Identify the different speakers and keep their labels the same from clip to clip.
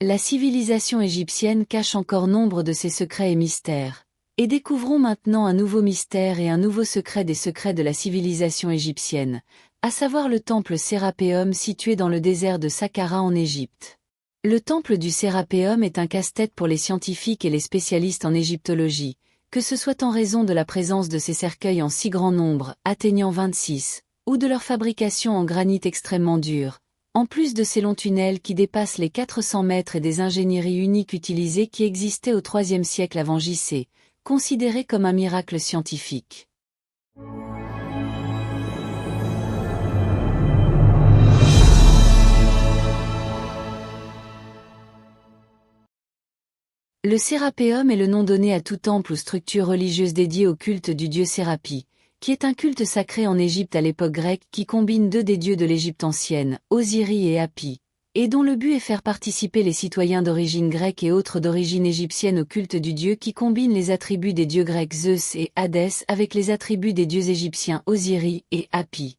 Speaker 1: La civilisation égyptienne cache encore nombre de ses secrets et mystères. Et découvrons maintenant un nouveau mystère et un nouveau secret des secrets de la civilisation égyptienne, à savoir le temple Sérapéum situé dans le désert de Saqqara en Égypte. Le temple du Sérapéum est un casse-tête pour les scientifiques et les spécialistes en égyptologie, que ce soit en raison de la présence de ces cercueils en si grand nombre, atteignant 26, ou de leur fabrication en granit extrêmement dur, en plus de ces longs tunnels qui dépassent les 400 mètres et des ingénieries uniques utilisées qui existaient au IIIe siècle avant J.C., considéré comme un miracle scientifique. Le Sérapéum est le nom donné à tout temple ou structure religieuse dédiée au culte du dieu Sérapi, qui est un culte sacré en Égypte à l'époque grecque qui combine deux des dieux de l'Égypte ancienne, Osiris et Hapi, et dont le but est faire participer les citoyens d'origine grecque et autres d'origine égyptienne au culte du dieu qui combine les attributs des dieux grecs Zeus et Hadès avec les attributs des dieux égyptiens Osiris et Hapi.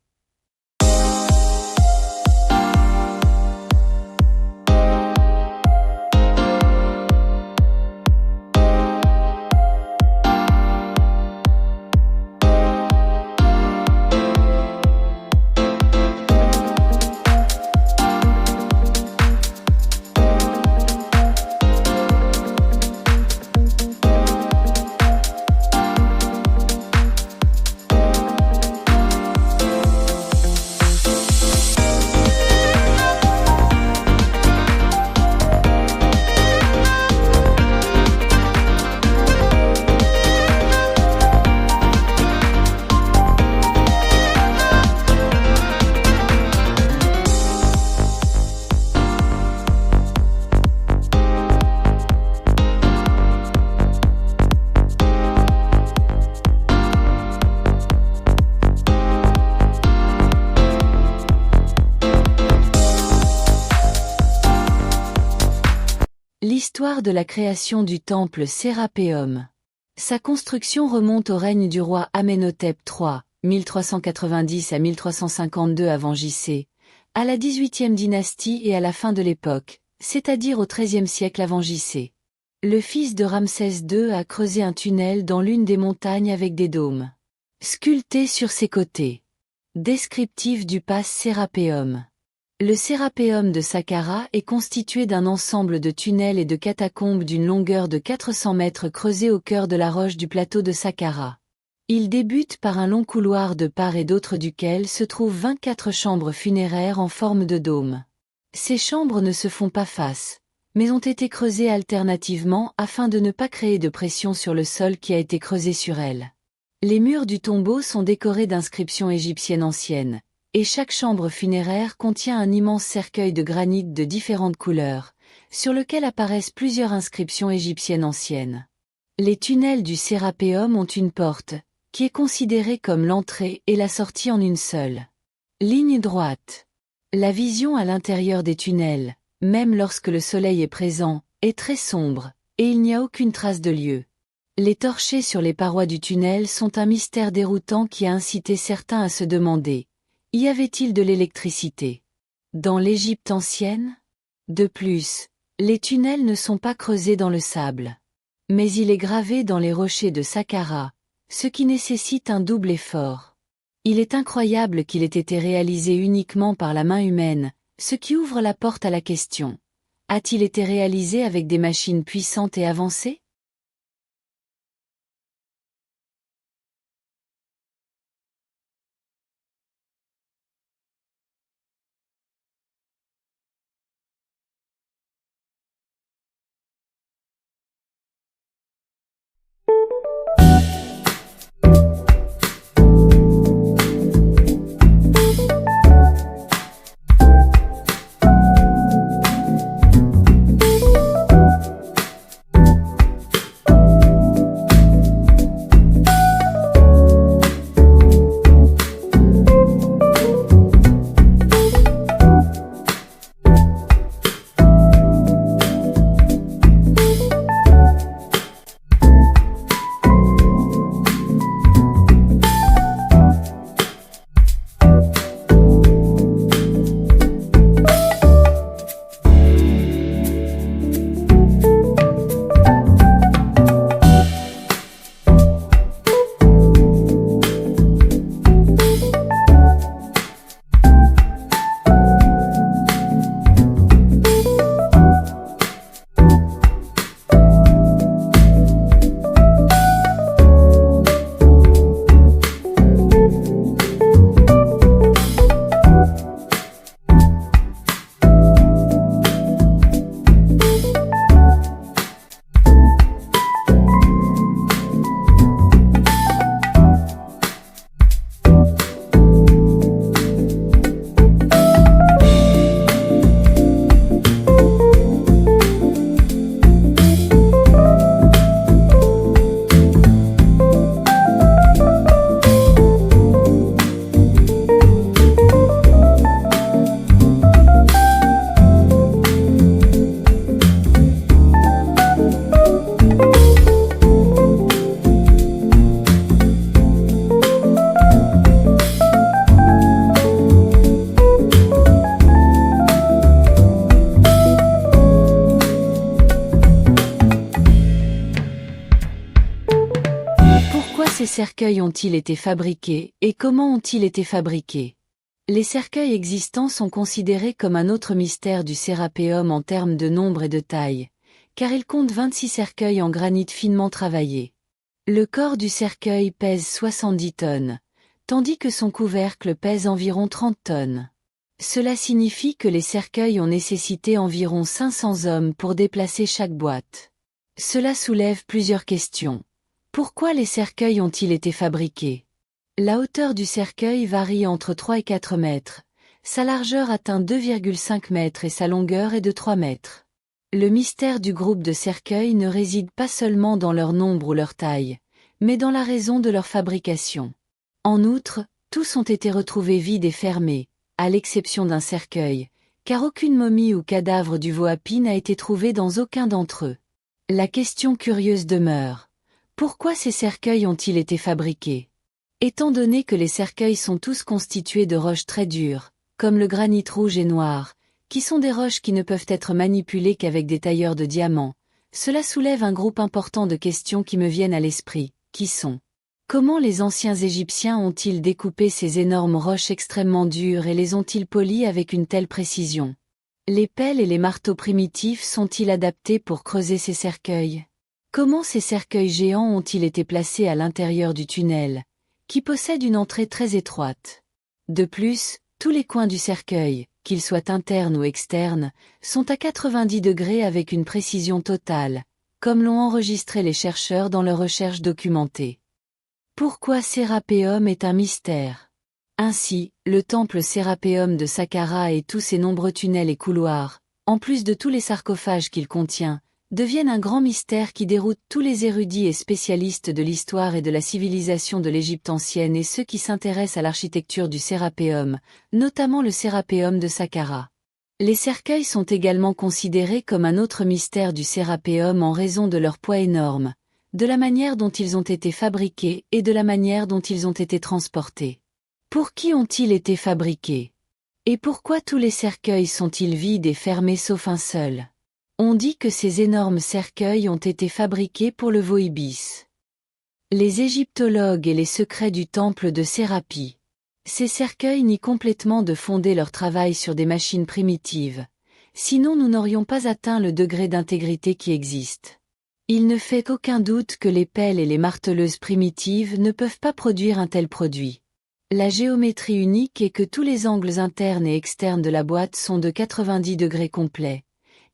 Speaker 1: L'histoire de la création du temple Sérapéum. Sa construction remonte au règne du roi Amenhotep III, 1390 à 1352 avant J.C., à la 18e dynastie et à la fin de l'époque, c'est-à-dire au XIIIe siècle avant J.C. Le fils de Ramsès II a creusé un tunnel dans l'une des montagnes avec des dômes sculptés sur ses côtés. Descriptif du passe Sérapéum. Le Sérapéum de Saqqara est constitué d'un ensemble de tunnels et de catacombes d'une longueur de 400 mètres creusés au cœur de la roche du plateau de Saqqara. Il débute par un long couloir de part et d'autre duquel se trouvent 24 chambres funéraires en forme de dôme. Ces chambres ne se font pas face, mais ont été creusées alternativement afin de ne pas créer de pression sur le sol qui a été creusé sur elles. Les murs du tombeau sont décorés d'inscriptions égyptiennes anciennes, et chaque chambre funéraire contient un immense cercueil de granit de différentes couleurs, sur lequel apparaissent plusieurs inscriptions égyptiennes anciennes. Les tunnels du Sérapéum ont une porte, qui est considérée comme l'entrée et la sortie en une seule ligne droite. La vision à l'intérieur des tunnels, même lorsque le soleil est présent, est très sombre, et il n'y a aucune trace de lieu. Les torchers sur les parois du tunnel sont un mystère déroutant qui a incité certains à se demander: y avait-il de l'électricité dans l'Égypte ancienne? De plus, les tunnels ne sont pas creusés dans le sable, mais il est gravé dans les rochers de Saqqara, ce qui nécessite un double effort. Il est incroyable qu'il ait été réalisé uniquement par la main humaine, ce qui ouvre la porte à la question: a-t-il été réalisé avec des machines puissantes et avancées? ces cercueils ont-ils été fabriqués et comment ont-ils été fabriqués? Les cercueils existants sont considérés comme un autre mystère du Sérapéum en termes de nombre et de taille, car il compte 26 cercueils en granit finement travaillé. Le corps du cercueil pèse 70 tonnes, tandis que son couvercle pèse environ 30 tonnes. Cela signifie que les cercueils ont nécessité environ 500 hommes pour déplacer chaque boîte. Cela soulève plusieurs questions. Pourquoi les cercueils ont-ils été fabriqués? La hauteur du cercueil varie entre 3 et 4 mètres, sa largeur atteint 2,5 mètres et sa longueur est de 3 mètres. Le mystère du groupe de cercueils ne réside pas seulement dans leur nombre ou leur taille, mais dans la raison de leur fabrication. En outre, tous ont été retrouvés vides et fermés, à l'exception d'un cercueil, car aucune momie ou cadavre du Voapi n'a été trouvé dans aucun d'entre eux. La question curieuse demeure. Pourquoi ces cercueils ont-ils été fabriqués? Étant donné que les cercueils sont tous constitués de roches très dures, comme le granit rouge et noir, qui sont des roches qui ne peuvent être manipulées qu'avec des tailleurs de diamants, cela soulève un groupe important de questions qui me viennent à l'esprit, qui sont: comment les anciens Égyptiens ont-ils découpé ces énormes roches extrêmement dures et les ont-ils polies avec une telle précision? Les pelles et les marteaux primitifs sont-ils adaptés pour creuser ces cercueils? Comment ces cercueils géants ont-ils été placés à l'intérieur du tunnel, qui possède une entrée très étroite? De plus, tous les coins du cercueil, qu'ils soient internes ou externes, sont à 90 degrés avec une précision totale, comme l'ont enregistré les chercheurs dans leurs recherches documentées. Pourquoi Sérapéum est un mystère? Ainsi, le temple Sérapéum de Saqqara et tous ses nombreux tunnels et couloirs, en plus de tous les sarcophages qu'il contient, deviennent un grand mystère qui déroute tous les érudits et spécialistes de l'histoire et de la civilisation de l'Égypte ancienne et ceux qui s'intéressent à l'architecture du Sérapéum, notamment le Sérapéum de Saqqara. Les cercueils sont également considérés comme un autre mystère du Sérapéum en raison de leur poids énorme, de la manière dont ils ont été fabriqués et de la manière dont ils ont été transportés. Pour qui ont-ils été fabriqués? Et pourquoi tous les cercueils sont-ils vides et fermés sauf un seul? On dit que ces énormes cercueils ont été fabriqués pour le Voibis. Les égyptologues et les secrets du temple de Sérapi. Ces cercueils nient complètement de fonder leur travail sur des machines primitives, sinon nous n'aurions pas atteint le degré d'intégrité qui existe. Il ne fait aucun doute que les pelles et les marteleuses primitives ne peuvent pas produire un tel produit. La géométrie unique est que tous les angles internes et externes de la boîte sont de 90 degrés complets,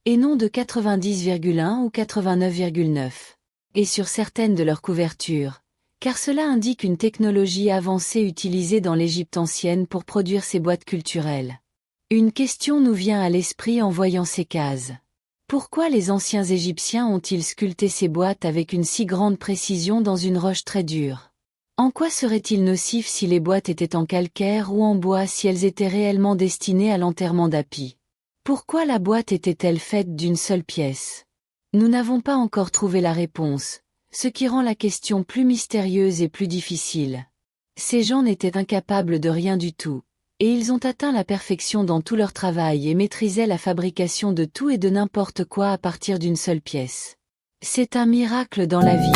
Speaker 1: et non de 90,1 ou 89,9. Et sur certaines de leurs couvertures, car cela indique une technologie avancée utilisée dans l'Égypte ancienne pour produire ces boîtes culturelles. Une question nous vient à l'esprit en voyant ces cases. Pourquoi les anciens Égyptiens ont-ils sculpté ces boîtes avec une si grande précision dans une roche très dure? En quoi serait-il nocif si les boîtes étaient en calcaire ou en bois si elles étaient réellement destinées à l'enterrement d'Hapi? Pourquoi la boîte était-elle faite d'une seule pièce? Nous n'avons pas encore trouvé la réponse, ce qui rend la question plus mystérieuse et plus difficile. Ces gens n'étaient incapables de rien du tout, et ils ont atteint la perfection dans tout leur travail et maîtrisaient la fabrication de tout et de n'importe quoi à partir d'une seule pièce. C'est un miracle dans la vie.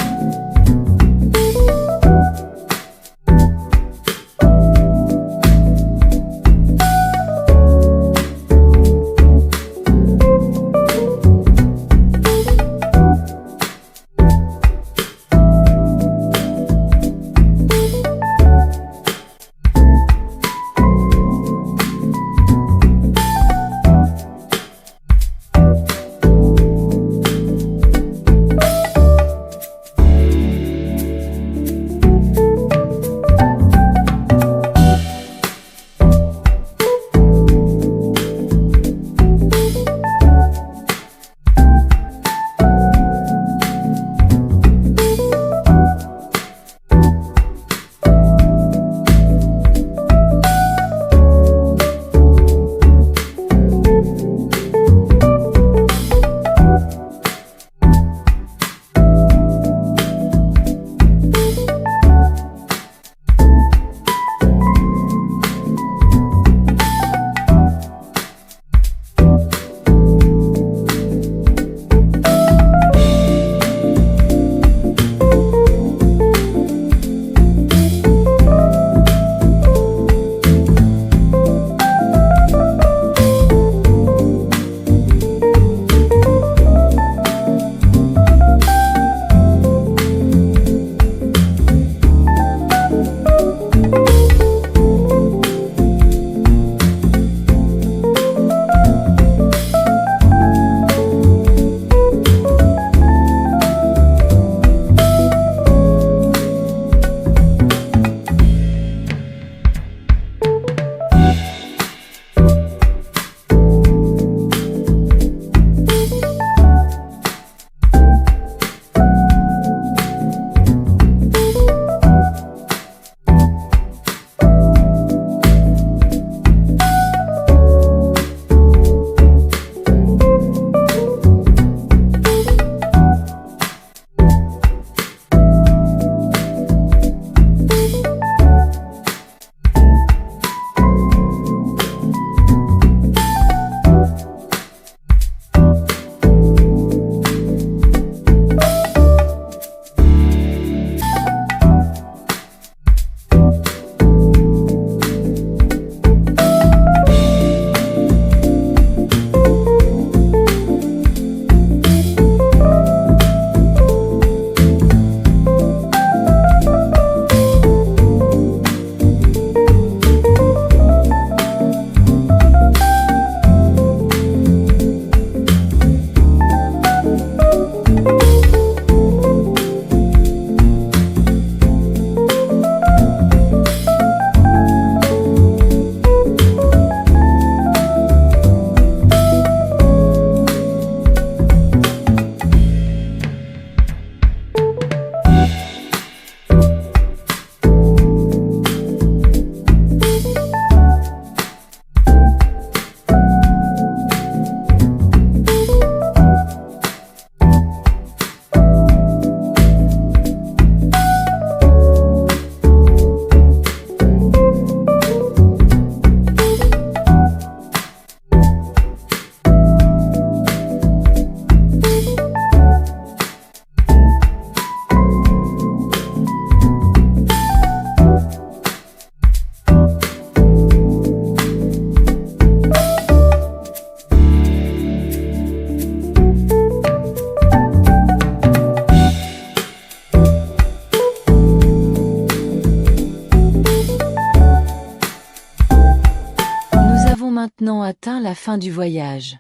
Speaker 1: maintenant atteint la fin du voyage.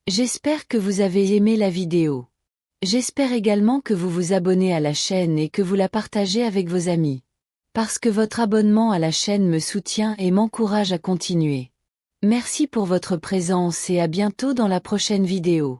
Speaker 1: J'espère que vous avez aimé la vidéo. J'espère également que vous vous abonnez à la chaîne et que vous la partagez avec vos amis. Parce que votre abonnement à la chaîne me soutient et m'encourage à continuer. Merci pour votre présence et à bientôt dans la prochaine vidéo.